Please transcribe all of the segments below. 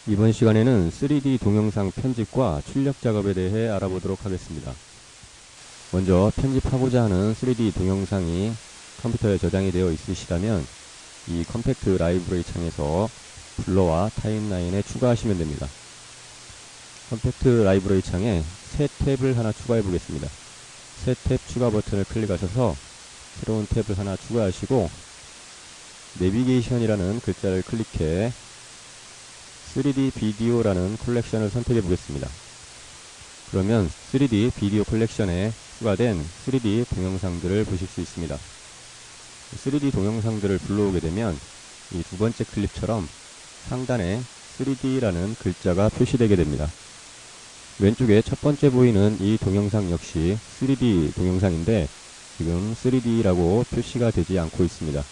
이번 시간에는 3D 동영상 편집과 출력 작업에 대해 알아보도록 하겠습니다. 먼저 편집하고자 하는 3D 동영상이 컴퓨터에 저장이 되어 있으시다면 이 컴팩트 라이브러리 창에서 블러와 타임라인에 추가하시면 됩니다. 컴팩트 라이브러리 창에 새 탭을 하나 추가해 보겠습니다. 새 탭 추가 버튼을 클릭하셔서 새로운 탭을 하나 추가하시고 내비게이션이라는 글자를 클릭해 3D 비디오라는 컬렉션을 선택해 보겠습니다. 그러면 3D 비디오 컬렉션에 추가된 3D 동영상들을 보실 수 있습니다. 3D 동영상들을 불러오게 되면 이 두 번째 클립처럼 상단에 3D라는 글자가 표시되게 됩니다. 왼쪽에 첫 번째 보이는 이 동영상 역시 3D 동영상인데 지금 3D라고 표시가 되지 않고 있습니다.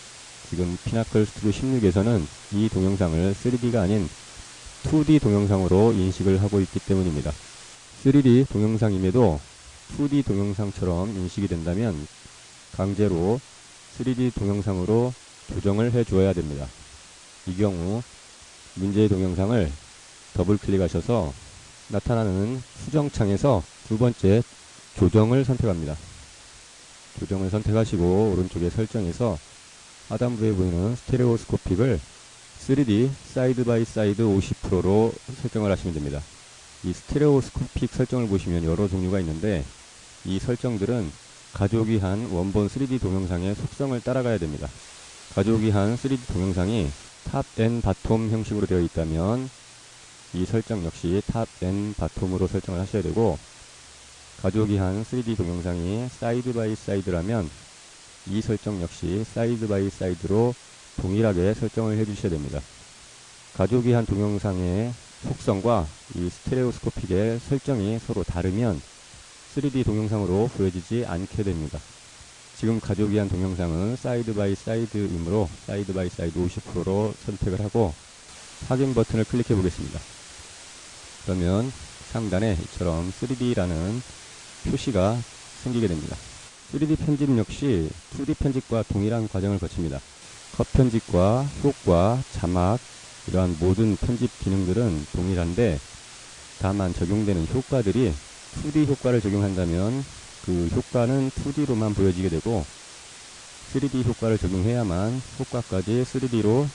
지금 피나클 스튜디오 16에서는 이 동영상을 3D가 아닌 2D 동영상으로 인식을 하고 있기 때문입니다. 3D 동영상임에도 2D 동영상처럼 인식이 된다면 강제로 3D 동영상으로 조정을 해 주어야 됩니다. 이 경우 문제의 동영상을 더블 클릭하셔서 나타나는 수정창에서 두 번째 조정을 선택합니다. 조정을 선택하시고 오른쪽에 설정에서 하단부에 보이는 스테레오스코픽을 3D 사이드 바이 사이드 50%로 설정을 하시면 됩니다. 이 스테레오스코픽 설정을 보시면 여러 종류가 있는데 이 설정들은 가족이 한 원본 3D 동영상의 속성을 따라가야 됩니다. 가족이 한 3D 동영상이 탑 앤 바텀 형식으로 되어 있다면 이 설정 역시 탑 앤 바텀으로 설정을 하셔야 되고, 가족이 한 3D 동영상이 사이드 바이 사이드라면 이 설정 역시 사이드 바이 사이드로 동일하게 설정을 해 주셔야 됩니다. 가족이 한 동영상의 속성과 이 스테레오스코픽의 설정이 서로 다르면 3D 동영상으로 보여지지 않게 됩니다. 지금 가족이 한 동영상은 사이드 바이 사이드이므로 사이드 바이 사이드 50%로 선택을 하고 확인 버튼을 클릭해 보겠습니다. 그러면 상단에 이처럼 3D라는 표시가 생기게 됩니다. 3D 편집 역시 2D 편집과 동일한 과정을 거칩니다. 컷 편집과 효과, 자막, 이러한 모든 편집 기능들은 동일한데 다만 적용되는 효과들이 2D 효과를 적용한다면 그 효과는 2D로만 보여지게 되고 3D 효과를 적용해야만 효과까지 3D로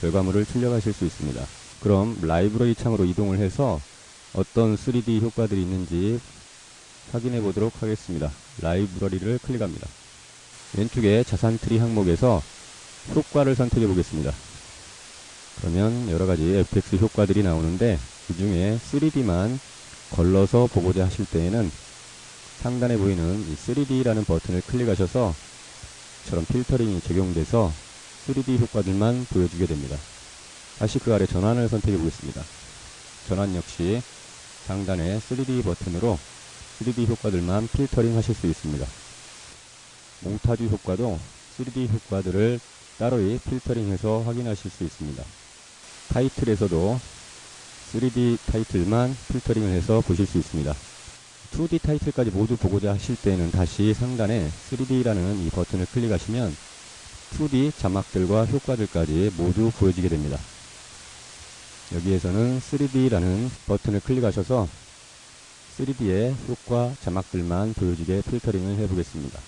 결과물을 출력하실 수 있습니다. 그럼 라이브러리 창으로 이동을 해서 어떤 3D 효과들이 있는지 확인해 보도록 하겠습니다. 라이브러리를 클릭합니다. 왼쪽에 자산 트리 항목에서 효과를 선택해 보겠습니다. 그러면 여러가지 FX 효과들이 나오는데 그 중에 3D만 걸러서 보고자 하실 때에는 상단에 보이는 이 3D라는 버튼을 클릭하셔서 이처럼 필터링이 적용돼서 3D 효과들만 보여주게 됩니다. 다시 그 아래 전환을 선택해 보겠습니다. 전환 역시 상단의 3D 버튼으로 3D 효과들만 필터링 하실 수 있습니다. 몽타주 효과도 3D 효과들을 따로이 필터링해서 확인하실 수 있습니다. 타이틀에서도 3D 타이틀만 필터링을 해서 보실 수 있습니다. 2D 타이틀까지 모두 보고자 하실 때는 다시 상단에 3D라는 이 버튼을 클릭하시면 2D 자막들과 효과들까지 모두 보여지게 됩니다. 여기에서는 3D라는 버튼을 클릭하셔서 3D의 효과 자막들만 보여지게 필터링을 해보겠습니다.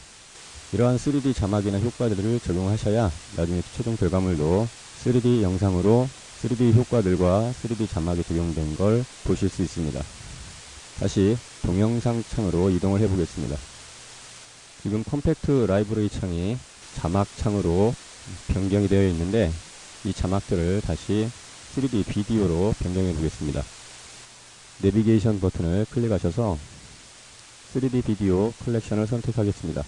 이러한 3D 자막이나 효과들을 적용하셔야 나중에 최종 결과물도 3D 영상으로 3D 효과들과 3D 자막이 적용된 걸 보실 수 있습니다. 다시 동영상 창으로 이동을 해보겠습니다. 지금 컴팩트 라이브러리 창이 자막 창으로 변경이 되어 있는데 이 자막들을 다시 3D 비디오로 변경해 보겠습니다. 내비게이션 버튼을 클릭하셔서 3D 비디오 컬렉션을 선택하겠습니다.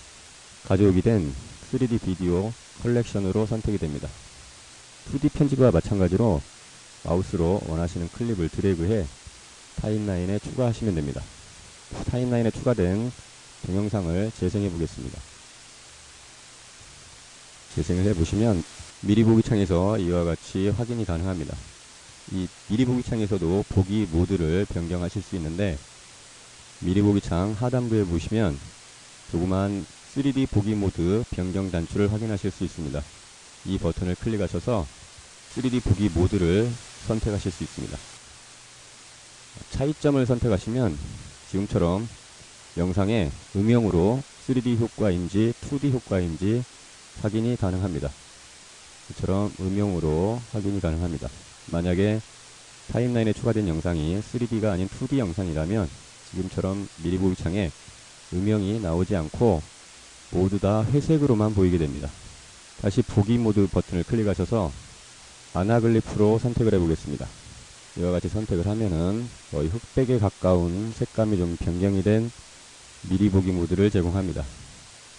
가져오게 된 3D 비디오 컬렉션으로 선택이 됩니다. 2D 편집과 마찬가지로 마우스로 원하시는 클립을 드래그해 타임라인에 추가하시면 됩니다. 타임라인에 추가된 동영상을 재생해 보겠습니다. 재생을 해보시면 미리 보기 창에서 이와 같이 확인이 가능합니다. 이 미리 보기 창에서도 보기 모드를 변경하실 수 있는데 미리 보기 창 하단부에 보시면 조그만 3D 보기 모드 변경 단추를 확인하실 수 있습니다. 이 버튼을 클릭하셔서 3D 보기 모드를 선택하실 수 있습니다. 차이점을 선택하시면 지금처럼 영상에 음영으로 3D 효과인지 2D 효과인지 확인이 가능합니다. 이처럼 음영으로 확인이 가능합니다. 만약에 타임라인에 추가된 영상이 3D가 아닌 2D 영상이라면 지금처럼 미리 보기 창에 음영이 나오지 않고 모두 다 회색으로만 보이게 됩니다. 다시 보기 모드 버튼을 클릭하셔서 아나글리프로 선택을 해보겠습니다. 이와 같이 선택을 하면은 거의 흑백에 가까운 색감이 좀 변경이 된 미리 보기 모드를 제공합니다.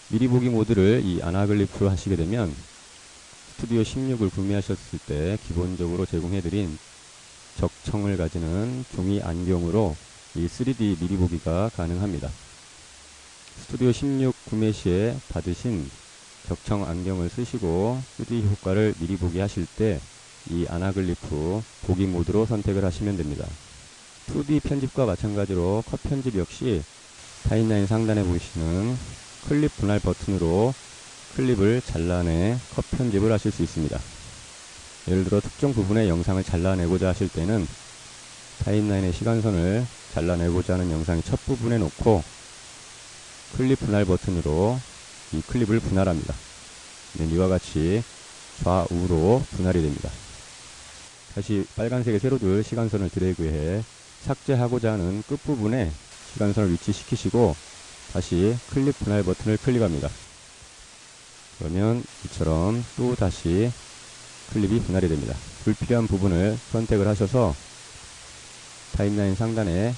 미리 보기 모드를 이 아나글리프로 하시게 되면 스튜디오 16을 구매하셨을 때 기본적으로 제공해드린 적청을 가지는 종이 안경으로 이 3D 미리 보기가 가능합니다. 스튜디오 16 구매 시에 받으신 적청 안경을 쓰시고 3D 효과를 미리 보기 하실 때 이 아나글리프 보기 모드로 선택을 하시면 됩니다. 2D 편집과 마찬가지로 컷 편집 역시 타임라인 상단에 보시는 클립 분할 버튼으로 클립을 잘라내 컷 편집을 하실 수 있습니다. 예를 들어 특정 부분의 영상을 잘라내고자 하실 때는 타임라인의 시간선을 잘라내고자 하는 영상의 첫 부분에 놓고 클립 분할 버튼으로 이 클립을 분할합니다. 이와 같이 좌우로 분할이 됩니다. 다시 빨간색의 세로줄 시간선을 드래그해 삭제하고자 하는 끝부분에 시간선을 위치시키시고 다시 클립 분할 버튼을 클릭합니다. 그러면 이처럼 또 다시 클립이 분할이 됩니다. 불필요한 부분을 선택을 하셔서 타임라인 상단에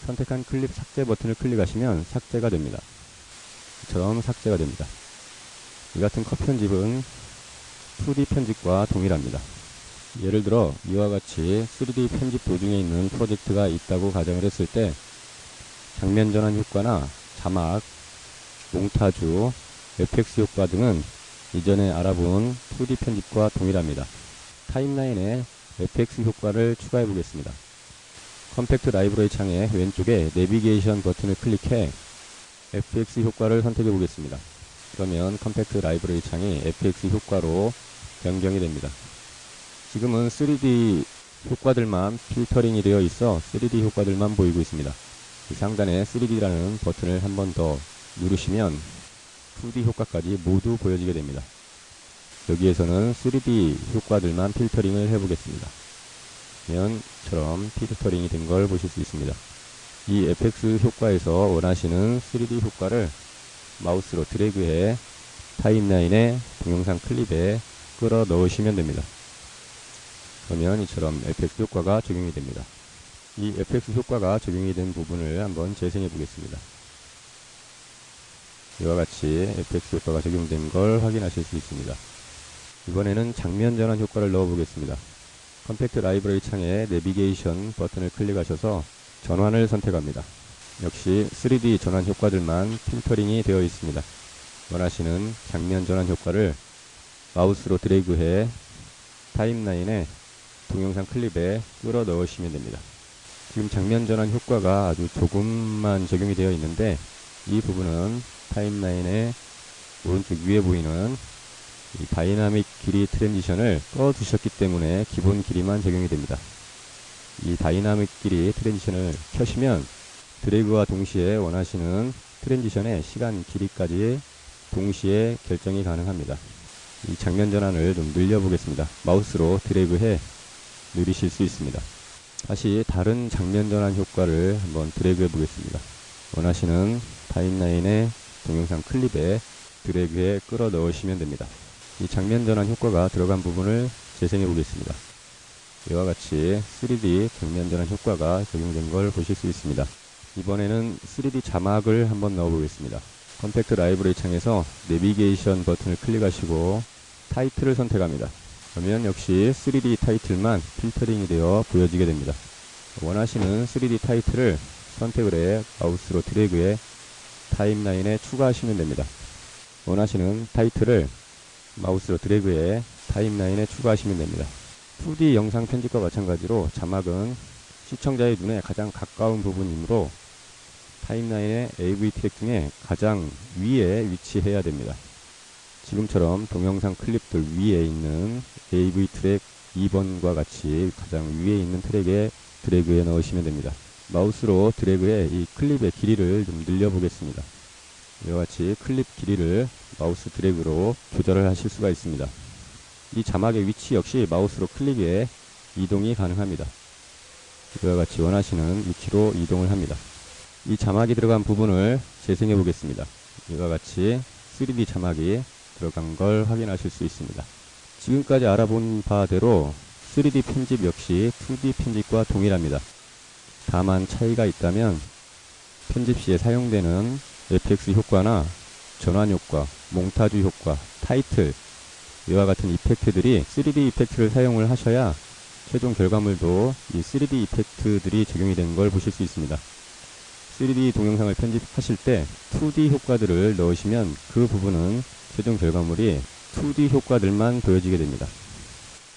선택한 클립 삭제 버튼을 클릭하시면 삭제가 됩니다. 이처럼 삭제가 됩니다. 이 같은 컷 편집은 2D 편집과 동일합니다. 예를 들어 이와 같이 3D 편집 도중에 있는 프로젝트가 있다고 가정을 했을 때 장면 전환 효과나 자막, 몽타주, FX 효과 등은 이전에 알아본 2D 편집과 동일합니다. 타임라인에 FX 효과를 추가해 보겠습니다. 컴팩트 라이브러리 창의 왼쪽에 내비게이션 버튼을 클릭해 FX 효과를 선택해 보겠습니다. 그러면 컴팩트 라이브러리 창이 FX 효과로 변경이 됩니다. 지금은 3D 효과들만 필터링이 되어 있어 3D 효과들만 보이고 있습니다. 이 상단에 3D라는 버튼을 한 번 더 누르시면 2D 효과까지 모두 보여지게 됩니다. 여기에서는 3D 효과들만 필터링을 해보겠습니다. 그러면 이처럼 필터링이 된 걸 보실 수 있습니다. 이 FX 효과에서 원하시는 3D 효과를 마우스로 드래그해 타임라인의 동영상 클립에 끌어 넣으시면 됩니다. 그러면 이처럼 FX 효과가 적용이 됩니다. 이 FX 효과가 적용이 된 부분을 한번 재생해 보겠습니다. 이와 같이 FX 효과가 적용된 걸 확인하실 수 있습니다. 이번에는 장면 전환 효과를 넣어 보겠습니다. 컴팩트 라이브러리 창에 내비게이션 버튼을 클릭하셔서 전환을 선택합니다. 역시 3D 전환 효과들만 필터링이 되어 있습니다. 원하시는 장면 전환 효과를 마우스로 드래그해 타임라인에 동영상 클립에 끌어 넣으시면 됩니다. 지금 장면 전환 효과가 아주 조금만 적용이 되어 있는데 이 부분은 타임라인의 오른쪽 위에 보이는 이 다이나믹 길이 트랜지션을 꺼 두셨기 때문에 기본 길이만 적용이 됩니다. 이 다이나믹 길이 트랜지션을 켜시면 드래그와 동시에 원하시는 트랜지션의 시간 길이까지 동시에 결정이 가능합니다. 이 장면 전환을 좀 늘려 보겠습니다. 마우스로 드래그해 누리실 수 있습니다. 다시 다른 장면 전환 효과를 한번 드래그 해 보겠습니다. 원하시는 타임라인의 동영상 클립에 드래그해 끌어 넣으시면 됩니다. 이 장면 전환 효과가 들어간 부분을 재생해 보겠습니다. 이와 같이 3D 장면 전환 효과가 적용된 걸 보실 수 있습니다. 이번에는 3D 자막을 한번 넣어 보겠습니다. 컴팩트 라이브러리 창에서 내비게이션 버튼을 클릭하시고 타이틀을 선택합니다. 그러면 역시 3D 타이틀만 필터링이 되어 보여지게 됩니다. 원하시는 3D 타이틀을 선택을 해 마우스로 드래그해 타임라인에 추가하시면 됩니다. 원하시는 타이틀을 마우스로 드래그해 타임라인에 추가하시면 됩니다. 2D 영상 편집과 마찬가지로 자막은 시청자의 눈에 가장 가까운 부분이므로 타임라인의 AV 트랙 중에 가장 위에 위치해야 됩니다. 지금처럼 동영상 클립들 위에 있는 AV 트랙 2번과 같이 가장 위에 있는 트랙에 드래그에 넣으시면 됩니다. 마우스로 드래그의 이 클립의 길이를 좀 늘려보겠습니다. 이와 같이 클립 길이를 마우스 드래그로 조절을 하실 수가 있습니다. 이 자막의 위치 역시 마우스로 클릭에 이동이 가능합니다. 이와 같이 원하시는 위치로 이동을 합니다. 이 자막이 들어간 부분을 재생해 보겠습니다. 이와 같이 3D 자막이 들어간 걸 확인하실 수 있습니다. 지금까지 알아본 바대로 3D 편집 역시 2D 편집과 동일합니다. 다만 차이가 있다면 편집 시에 사용되는 FX 효과나 전환 효과, 몽타주 효과, 타이틀 이와 같은 이펙트들이 3D 이펙트를 사용을 하셔야 최종 결과물도 이 3D 이펙트들이 적용이 된 걸 보실 수 있습니다. 3D 동영상을 편집하실 때 2D 효과들을 넣으시면 그 부분은 최종 결과물이 2D 효과들만 보여지게 됩니다.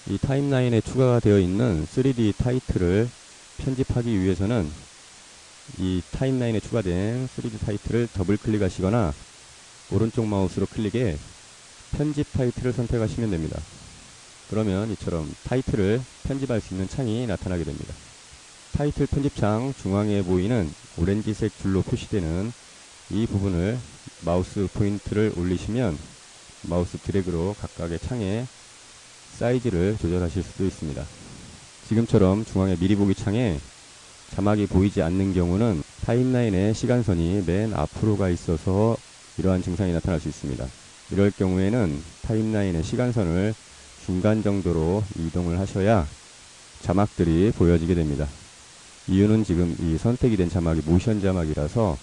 이 타임라인에 추가가 되어 있는 3D 타이틀을 편집하기 위해서는 이 타임라인에 추가된 3D 타이틀을 더블 클릭하시거나 오른쪽 마우스로 클릭해 편집 타이틀을 선택하시면 됩니다. 그러면 이처럼 타이틀을 편집할 수 있는 창이 나타나게 됩니다. 타이틀 편집창 중앙에 보이는 오렌지색 줄로 표시되는 이 부분을 마우스 포인트를 올리시면 마우스 드래그로 각각의 창의 사이즈를 조절하실 수도 있습니다. 지금처럼 중앙에 미리 보기 창에 자막이 보이지 않는 경우는 타임라인의 시간선이 맨 앞으로 가 있어서 이러한 증상이 나타날 수 있습니다. 이럴 경우에는 타임라인의 시간선을 중간 정도로 이동을 하셔야 자막들이 보여지게 됩니다. 이유는 지금 이 선택이 된 자막이 모션 자막이라서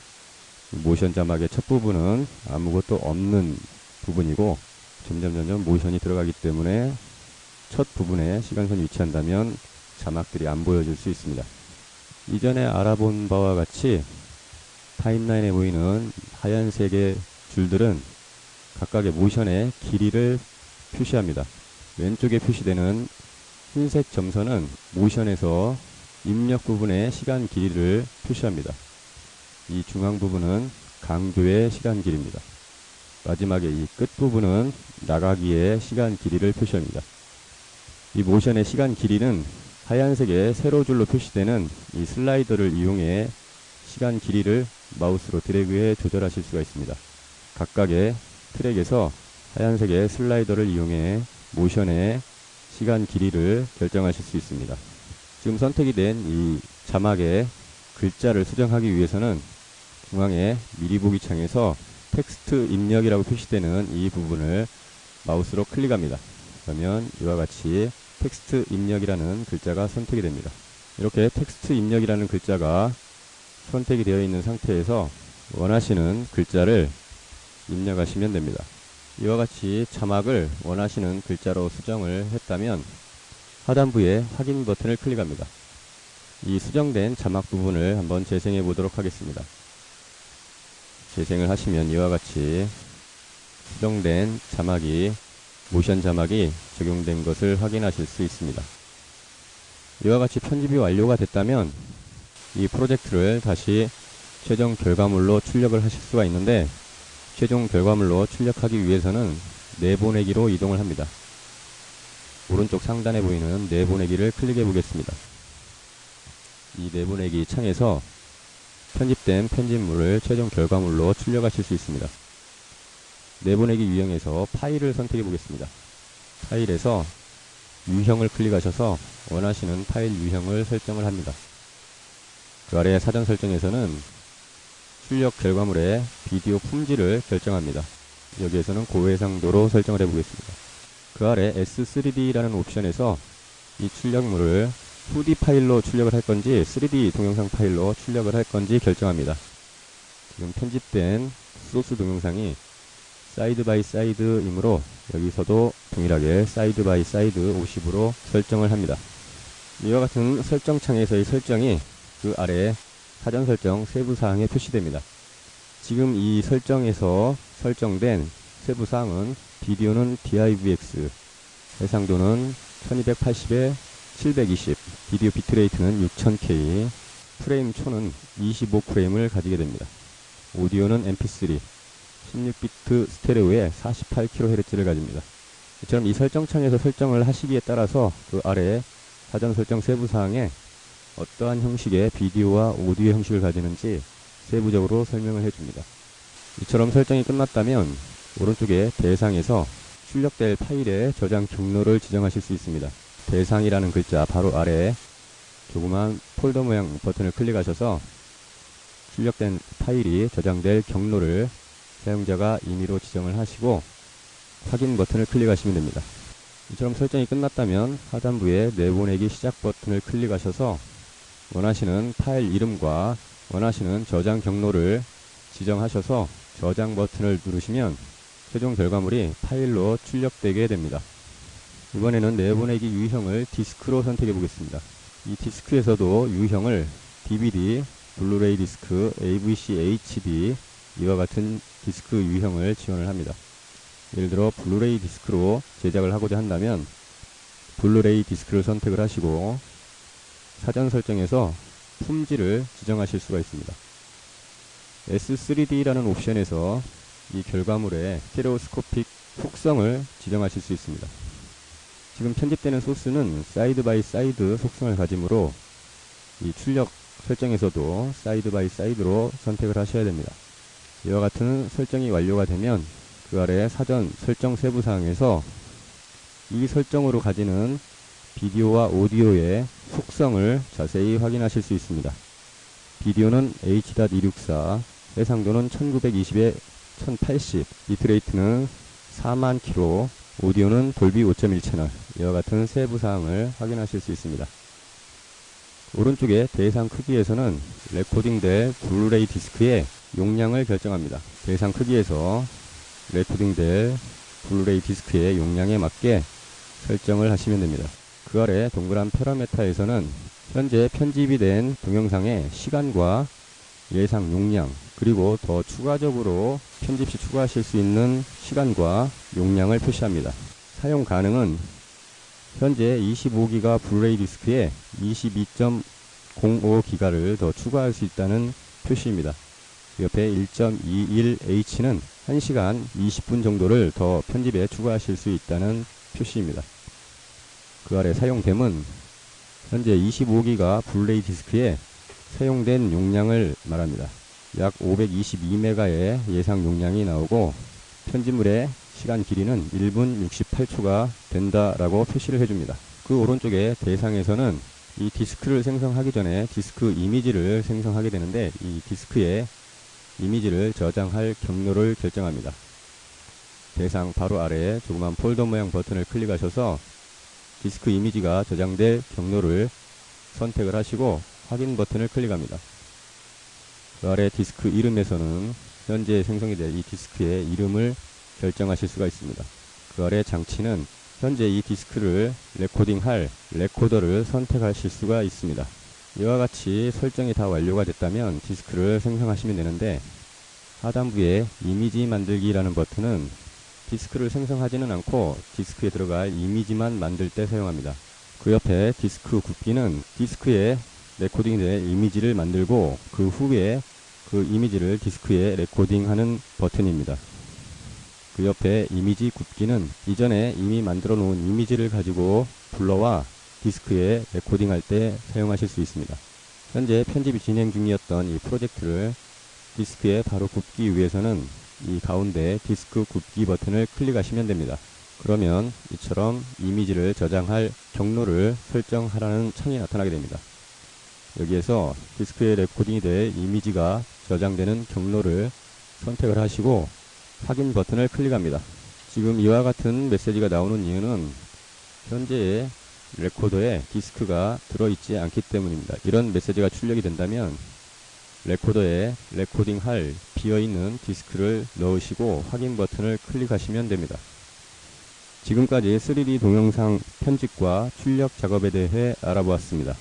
모션 자막의 첫 부분은 아무것도 없는 부분이고 점점 모션이 들어가기 때문에 첫 부분에 시간선이 위치한다면 자막들이 안 보여질 수 있습니다. 이전에 알아본 바와 같이 타임라인에 보이는 하얀색의 줄들은 각각의 모션의 길이를 표시합니다. 왼쪽에 표시되는 흰색 점선은 모션에서 입력 부분의 시간 길이를 표시합니다. 이 중앙 부분은 강조의 시간 길이입니다. 마지막에 이 끝 부분은 나가기의 시간 길이를 표시합니다. 이 모션의 시간 길이는 하얀색의 세로줄로 표시되는 이 슬라이더를 이용해 시간 길이를 마우스로 드래그해 조절하실 수가 있습니다. 각각의 트랙에서 하얀색의 슬라이더를 이용해 모션의 시간 길이를 결정하실 수 있습니다. 지금 선택이 된 이 자막의 글자를 수정하기 위해서는 중앙에 미리 보기 창에서 텍스트 입력이라고 표시되는 이 부분을 마우스로 클릭합니다. 그러면 이와 같이 텍스트 입력이라는 글자가 선택이 됩니다. 이렇게 텍스트 입력이라는 글자가 선택이 되어 있는 상태에서 원하시는 글자를 입력하시면 됩니다. 이와 같이 자막을 원하시는 글자로 수정을 했다면 하단부에 확인 버튼을 클릭합니다. 이 수정된 자막 부분을 한번 재생해 보도록 하겠습니다. 재생을 하시면 이와 같이 수정된 자막이 모션 자막이 적용된 것을 확인하실 수 있습니다. 이와 같이 편집이 완료가 됐다면 이 프로젝트를 다시 최종 결과물로 출력을 하실 수가 있는데 최종 결과물로 출력하기 위해서는 내보내기로 이동을 합니다. 오른쪽 상단에 보이는 내보내기를 클릭해 보겠습니다. 이 내보내기 창에서 편집된 편집물을 최종 결과물로 출력하실 수 있습니다. 내보내기 유형에서 파일을 선택해 보겠습니다. 파일에서 유형을 클릭하셔서 원하시는 파일 유형을 설정을 합니다. 그 아래 사전 설정에서는 출력 결과물의 비디오 품질을 결정합니다. 여기에서는 고해상도로 설정을 해보겠습니다. 그 아래 S3D라는 옵션에서 이 출력물을 2D 파일로 출력을 할 건지 3D 동영상 파일로 출력을 할 건지 결정합니다. 지금 편집된 소스 동영상이 사이드 바이 사이드이므로 여기서도 동일하게 사이드 바이 사이드 50으로 설정을 합니다. 이와 같은 설정 창에서의 설정이 그 아래 사전 설정 세부사항에 표시됩니다. 지금 이 설정에서 설정된 세부사항은 비디오는 DivX, 해상도는 1280에 720, 비디오 비트레이트는 6000K, 프레임 초는 25프레임을 가지게 됩니다. 오디오는 MP3, 16비트 스테레오에 48kHz를 가집니다. 이처럼 이 설정창에서 설정을 하시기에 따라서 그 아래 사전 설정 세부사항에 어떠한 형식의 비디오와 오디오 형식을 가지는지 세부적으로 설명을 해줍니다. 이처럼 설정이 끝났다면 오른쪽에 대상에서 출력될 파일의 저장 경로를 지정하실 수 있습니다. 대상이라는 글자 바로 아래 조그만 폴더 모양 버튼을 클릭하셔서 출력된 파일이 저장될 경로를 사용자가 임의로 지정을 하시고 확인 버튼을 클릭하시면 됩니다. 이처럼 설정이 끝났다면 하단부에 내보내기 시작 버튼을 클릭하셔서 원하시는 파일 이름과 원하시는 저장 경로를 지정하셔서 저장 버튼을 누르시면 최종 결과물이 파일로 출력되게 됩니다. 이번에는 내보내기 유형을 디스크로 선택해 보겠습니다. 이 디스크에서도 유형을 DVD, 블루레이 디스크, AVC, HD 이와 같은 디스크 유형을 지원을 합니다. 예를 들어 블루레이 디스크로 제작을 하고자 한다면 블루레이 디스크를 선택을 하시고 사전 설정에서 품질을 지정하실 수가 있습니다. S3D라는 옵션에서 이 결과물의 스테레오스코픽 속성을 지정하실 수 있습니다. 지금 편집되는 소스는 사이드 바이 사이드 속성을 가지므로 이 출력 설정에서도 사이드 바이 사이드로 선택을 하셔야 됩니다. 이와 같은 설정이 완료가 되면 그 아래 사전 설정 세부사항에서 이 설정으로 가지는 비디오와 오디오의 속성을 자세히 확인하실 수 있습니다. 비디오는 H.264, 해상도는 1920에 1080, 비트레이트는 4만 킬로, 오디오는 돌비 5.1 채널, 이와 같은 세부사항을 확인하실 수 있습니다. 오른쪽의 대상 크기에서는 레코딩될 블루레이 디스크의 용량을 결정합니다. 대상 크기에서 레코딩될 블루레이 디스크의 용량에 맞게 설정을 하시면 됩니다. 그 아래 동그란 파라메타에서는 현재 편집이 된 동영상의 시간과 예상 용량, 그리고 더 추가적으로 편집 시 추가하실 수 있는 시간과 용량을 표시합니다. 사용 가능은 현재 25기가 블루레이 디스크에 22.05기가를 더 추가할 수 있다는 표시입니다. 옆에 1.21H는 1시간 20분 정도를 더 편집에 추가하실 수 있다는 표시입니다. 그 아래 사용됨은 현재 25기가 블루레이 디스크에 사용된 용량을 말합니다. 약 522메가의 예상 용량이 나오고 편집물의 시간 길이는 1분 68초가 된다라고 표시를 해줍니다. 그 오른쪽에 대상에서는 이 디스크를 생성하기 전에 디스크 이미지를 생성하게 되는데 이 디스크에 이미지를 저장할 경로를 결정합니다. 대상 바로 아래에 조그만 폴더 모양 버튼을 클릭하셔서 디스크 이미지가 저장될 경로를 선택을 하시고 확인 버튼을 클릭합니다. 그 아래 디스크 이름에서는 현재 생성이 될 이 디스크의 이름을 결정하실 수가 있습니다. 그 아래 장치는 현재 이 디스크를 레코딩할 레코더를 선택하실 수가 있습니다. 이와 같이 설정이 다 완료가 됐다면 디스크를 생성하시면 되는데 하단부에 이미지 만들기라는 버튼은 디스크를 생성하지는 않고 디스크에 들어갈 이미지만 만들 때 사용합니다. 그 옆에 디스크 굽기는 디스크에 레코딩된 이미지를 만들고 그 후에 그 이미지를 디스크에 레코딩하는 버튼입니다. 그 옆에 이미지 굽기는 이전에 이미 만들어 놓은 이미지를 가지고 불러와 디스크에 레코딩할 때 사용하실 수 있습니다. 현재 편집이 진행 중이었던 이 프로젝트를 디스크에 바로 굽기 위해서는 이 가운데 디스크 굽기 버튼을 클릭하시면 됩니다. 그러면 이처럼 이미지를 저장할 경로를 설정하라는 창이 나타나게 됩니다. 여기에서 디스크에 레코딩이 될 이미지가 저장되는 경로를 선택을 하시고 확인 버튼을 클릭합니다. 지금 이와 같은 메시지가 나오는 이유는 현재의 레코더에 디스크가 들어있지 않기 때문입니다. 이런 메시지가 출력이 된다면 레코더에 레코딩할 비어있는 디스크를 넣으시고 확인 버튼을 클릭하시면 됩니다. 지금까지 3D 동영상 편집과 출력 작업에 대해 알아보았습니다.